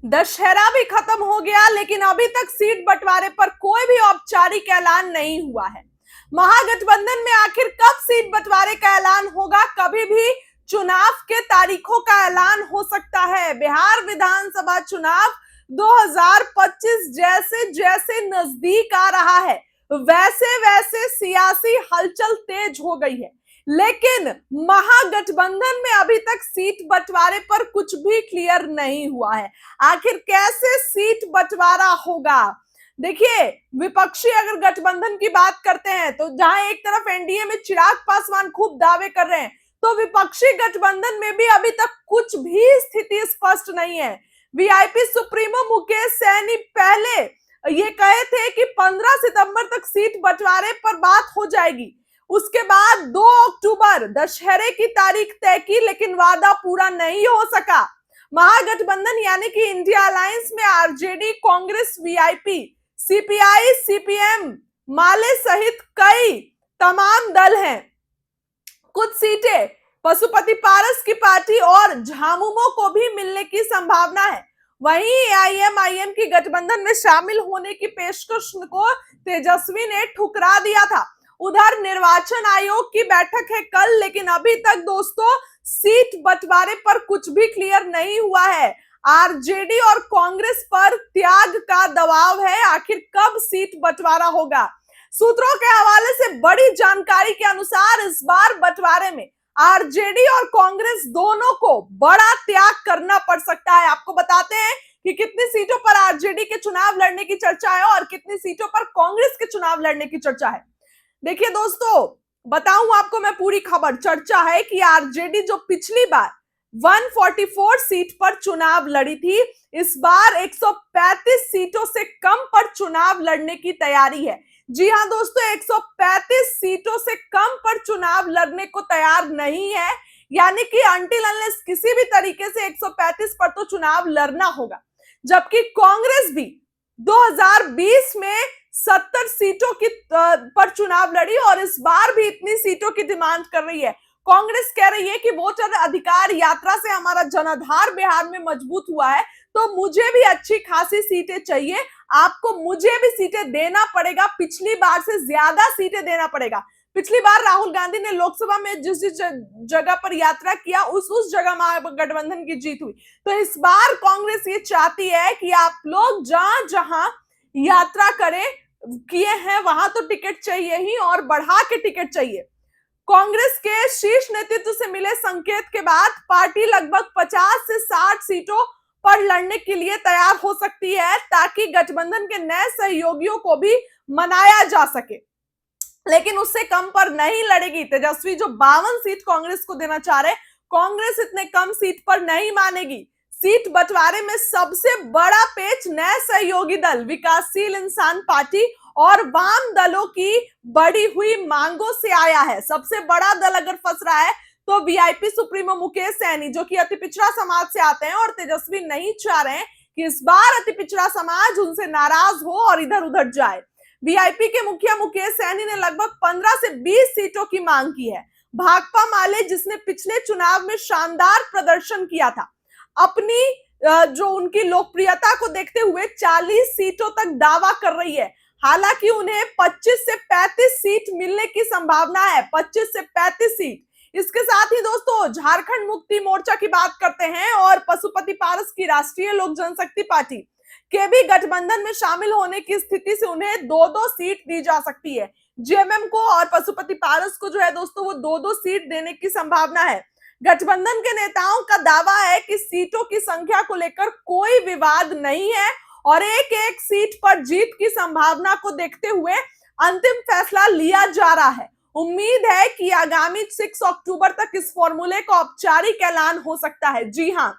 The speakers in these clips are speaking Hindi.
दशहरा भी खत्म हो गया, लेकिन अभी तक सीट बंटवारे पर कोई भी औपचारिक ऐलान नहीं हुआ है। महागठबंधन में आखिर कब सीट बंटवारे का ऐलान होगा? कभी भी चुनाव के तारीखों का ऐलान हो सकता है। बिहार विधानसभा चुनाव 2025 जैसे जैसे नजदीक आ रहा है, वैसे वैसे सियासी हलचल तेज हो गई है। लेकिन महागठबंधन में अभी तक सीट बंटवारे पर कुछ भी क्लियर नहीं हुआ है। आखिर कैसे सीट बंटवारा होगा? देखिए, विपक्षी अगर गठबंधन की बात करते हैं तो जहां एक तरफ एनडीए में चिराग पासवान खूब दावे कर रहे हैं, तो विपक्षी गठबंधन में भी अभी तक कुछ भी स्थिति स्पष्ट नहीं है। वीआईपी सुप्रीमो मुकेश सहनी पहले ये कहे थे कि 15 सितंबर तक सीट बंटवारे पर बात हो जाएगी। उसके बाद 2 अक्टूबर दशहरे की तारीख तय की, लेकिन वादा पूरा नहीं हो सका। महागठबंधन यानी कि इंडिया अलायंस में RJD, Congress, VIP, CPI, CPM, माले सहित कई तमाम दल हैं। कुछ सीटें पशुपति पारस की पार्टी और झामुमो को भी मिलने की संभावना है। वहीं एआईएमआईएम की गठबंधन में शामिल होने की पेशकश को तेजस्वी ने ठुकरा दिया था। उधर निर्वाचन आयोग की बैठक है कल, लेकिन अभी तक दोस्तों सीट बंटवारे पर कुछ भी क्लियर नहीं हुआ है। आरजेडी और कांग्रेस पर त्याग का दबाव है। आखिर कब सीट बंटवारा होगा? सूत्रों के हवाले से बड़ी जानकारी के अनुसार इस बार बंटवारे में आरजेडी और कांग्रेस दोनों को बड़ा त्याग करना पड़ सकता है। आपको बताते हैं कि कितनी सीटों पर आरजेडी के चुनाव लड़ने की चर्चा है और कितनी सीटों पर कांग्रेस के चुनाव लड़ने की चर्चा है। देखिए दोस्तों, बताऊं आपको मैं पूरी खबर। चर्चा है कि आरजेडी जो पिछली बार 144 सीट पर चुनाव लड़ी थी, इस बार 135 सीटों से कम पर चुनाव लड़ने की तैयारी है। जी हां दोस्तों, 135 सीटों से कम पर चुनाव लड़ने को तैयार नहीं है, यानी कि अनटिल अनलेस किसी भी तरीके से 135 पर तो चुनाव लड़ना होगा। जबकि कांग्रेस भी 2020 में 70 सीटों की पर चुनाव लड़ी और इस बार भी इतनी सीटों की डिमांड कर रही है। कांग्रेस कह रही है कि वोटर अधिकार यात्रा से हमारा जनाधार बिहार में मजबूत हुआ है, तो मुझे भी अच्छी खासी सीटें चाहिए, आपको मुझे भी सीटें देना पड़ेगा, पिछली बार से ज्यादा सीटें देना पड़ेगा। पिछली बार राहुल गांधी ने लोकसभा में जिस जिस जगह पर यात्रा किया, उस जगह महागठबंधन की जीत हुई। तो इस बार कांग्रेस ये चाहती है कि आप लोग जहां जहां यात्रा करें किए हैं, वहां तो टिकट चाहिए ही और बढ़ा के टिकट चाहिए। कांग्रेस के शीर्ष नेतृत्व से मिले संकेत के बाद पार्टी लगभग 50 से 60 सीटों पर लड़ने के लिए तैयार हो सकती है, ताकि गठबंधन के नए सहयोगियों को भी मनाया जा सके। लेकिन उससे कम पर नहीं लड़ेगी। तेजस्वी जो 52 सीट कांग्रेस को देना चाह रहे, कांग्रेस इतने कम सीट पर नहीं मानेगी। सीट बंटवारे में सबसे बड़ा पेच नए सहयोगी दल विकासशील इंसान पार्टी और वाम दलों की बढ़ी हुई मांगों से आया है। सबसे बड़ा दल अगर फंस रहा है तो वीआईपी सुप्रीमो मुकेश सहनी, जो कि अति पिछड़ा समाज से आते हैं, और तेजस्वी नहीं चाह रहे हैं कि इस बार अति पिछड़ा समाज उनसे नाराज हो और इधर उधर जाए। वीआईपी के मुखिया मुकेश सहनी ने लगभग 15 से 20 सीटों की मांग की है। भाकपा माले, जिसने पिछले चुनाव में शानदार प्रदर्शन किया था, अपनी जो उनकी लोकप्रियता को देखते हुए 40 सीटों तक दावा कर रही है। हालांकि उन्हें 25 से 35 सीट मिलने की संभावना है। 25 से 35 सीट। इसके साथ ही दोस्तों झारखंड मुक्ति मोर्चा की बात करते हैं और पशुपति पारस की राष्ट्रीय लोक जनशक्ति पार्टी के भी गठबंधन में शामिल होने की स्थिति से उन्हें 2-2 सीट दी जा सकती है। जेएमएम को और पशुपति पारस को जो है दोस्तों वो 2-2 सीट देने की संभावना है। गठबंधन के नेताओं का दावा है कि सीटों की संख्या को लेकर कोई विवाद नहीं है और एक एक सीट पर जीत की संभावना को देखते हुए अंतिम फैसला लिया जा रहा है। उम्मीद है कि आगामी 6 अक्टूबर तक इस फॉर्मूले का औपचारिक ऐलान हो सकता है। जी हां,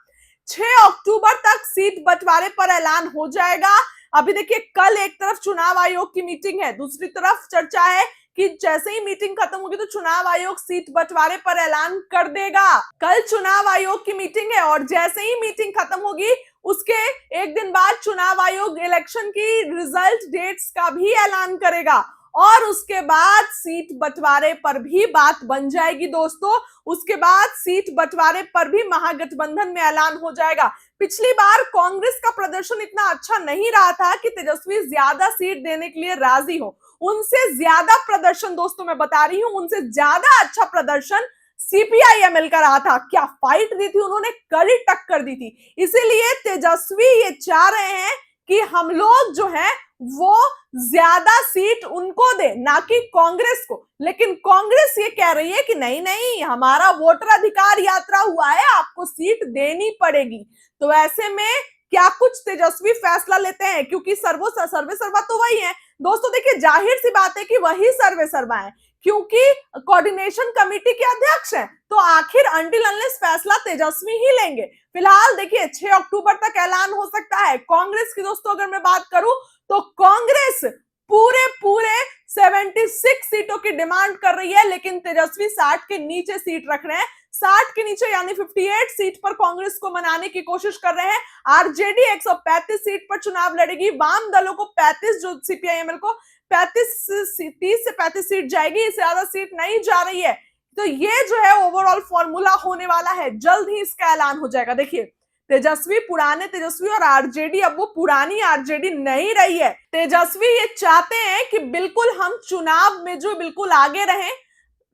6 अक्टूबर तक सीट बंटवारे पर ऐलान हो जाएगा। अभी देखिए, कल एक तरफ चुनाव आयोग की मीटिंग है, दूसरी तरफ चर्चा है कि जैसे ही मीटिंग खत्म होगी तो चुनाव आयोग सीट बंटवारे पर ऐलान कर देगा। कल चुनाव आयोग की मीटिंग है और जैसे ही मीटिंग खत्म होगी उसके एक दिन बाद चुनाव आयोग इलेक्शन की रिजल्ट डेट्स का भी ऐलान करेगा और उसके बाद सीट बंटवारे पर भी बात बन जाएगी दोस्तों। उसके बाद सीट बंटवारे पर भी महागठबंधन में ऐलान हो जाएगा। पिछली बार कांग्रेस का प्रदर्शन इतना अच्छा नहीं रहा था कि तेजस्वी ज्यादा सीट देने के लिए राजी हो। उनसे ज्यादा प्रदर्शन दोस्तों मैं बता रही हूं, उनसे ज्यादा अच्छा प्रदर्शन सीपीआई-एमएल का रहा था। क्या फाइट दी थी उन्होंने, कड़ी टक्कर दी थी। इसीलिए तेजस्वी ये चाह रहे हैं कि हम लोग जो है वो ज्यादा सीट उनको दे, ना कि कांग्रेस को। लेकिन कांग्रेस ये कह रही है कि नहीं नहीं, हमारा वोटर अधिकार यात्रा हुआ है, आपको सीट देनी पड़ेगी। तो ऐसे में क्या कुछ तेजस्वी फैसला लेते हैं, क्योंकि सर्वे सर्वा तो वही है दोस्तों। देखिए जाहिर सी बात है कि वही सर्वे सर्वा है, क्योंकि कोऑर्डिनेशन कमेटी के अध्यक्ष हैं। तो आखिर अंटिल अनलेस फैसला तेजस्वी ही लेंगे। फिलहाल देखिए 6 अक्टूबर तक ऐलान हो सकता है। कांग्रेस की दोस्तों अगर मैं बात करूं तो कांग्रेस पूरे 76 सीटों की डिमांड कर रही है, लेकिन तेजस्वी 60 के नीचे सीट रख रहे हैं। 60 के नीचे यानी 58 सीट पर कांग्रेस को मनाने की कोशिश कर रहे हैं। आरजेडी 135 सीट पर चुनाव लड़ेगी। वाम दलों को 35, जो सीपीआई-एमएल को 30 से 35 सीट जाएगी, इससे ज्यादा सीट नहीं जा रही है। तो ये जो है ओवरऑल फॉर्मूला होने वाला है, जल्द ही इसका ऐलान हो जाएगा। देखिए तेजस्वी, पुराने तेजस्वी और आरजेडी अब वो पुरानी आरजेडी नहीं रही है। तेजस्वी ये चाहते हैं कि बिल्कुल हम चुनाव में जो बिल्कुल आगे रहें,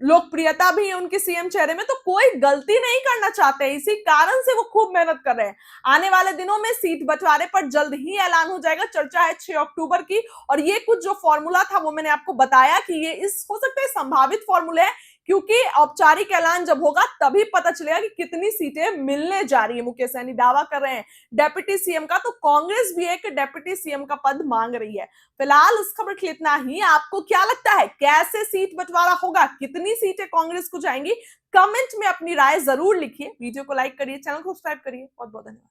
लोकप्रियता भी है उनके सीएम चेहरे में, तो कोई गलती नहीं करना चाहते। इसी कारण से वो खूब मेहनत कर रहे हैं। आने वाले दिनों में सीट बंटवारे पर जल्द ही ऐलान हो जाएगा। चर्चा है 6 अक्टूबर की, और ये कुछ जो फॉर्मूला था वो मैंने आपको बताया कि ये इस हो सकता है संभावित फॉर्मूले है, क्योंकि औपचारिक ऐलान जब होगा तभी पता चलेगा कि कितनी सीटें मिलने जा रही है। मुकेश सहनी दावा कर रहे हैं डेप्यूटी सीएम का, तो कांग्रेस भी एक डेप्यूटी सीएम का पद मांग रही है। फिलहाल इस खबर के लिए इतना ही। आपको क्या लगता है कैसे सीट बंटवारा होगा, कितनी सीटें कांग्रेस को जाएंगी? कमेंट में अपनी राय जरूर लिखिए। वीडियो को लाइक करिए, चैनल को सब्सक्राइब करिए। बहुत बहुत धन्यवाद।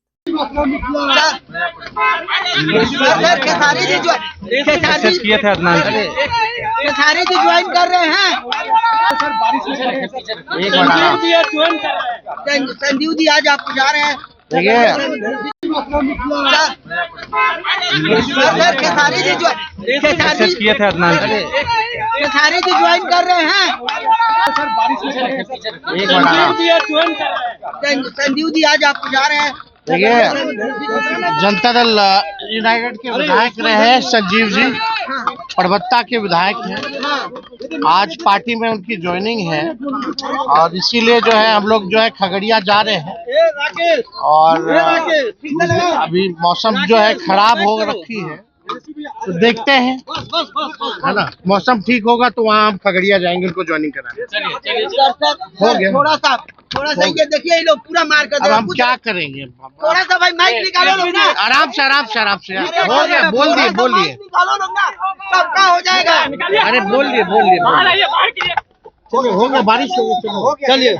किए थे अदनान जी ज्वाइन कर रहे हैं। संजीव जी आज आप जा रहे हैं, खेसारी जी किए थे अदनान खेसारी जी ज्वाइन कर रहे हैं। संजीव जी आज आप जा रहे हैं। देखिए जनता दल यूनाइटेड के विधायक रहे हैं संजीव जी, परबत्ता के विधायक हैं। आज पार्टी में उनकी ज्वाइनिंग है और इसीलिए जो है हम लोग जो है खगड़िया जा रहे हैं। और अभी मौसम जो है खराब हो रखी है, तो देखते हैं, है ना। मौसम ठीक होगा तो वहाँ हम खगड़िया जाएंगे उनको ज्वाइनिंग कराने। हो गया थोड़ा सा ये देखिए, ये लोग पूरा मार कर। अब हम क्या करेंगे? थोड़ा सा भाई माइक निकालो लोग ना, आराम से हो गया, बोल दिए निकालो लोग ना, सबका हो जाएगा। अरे बोल दिए चलो, हो गया, बारिश हो गई, चलो चलिए।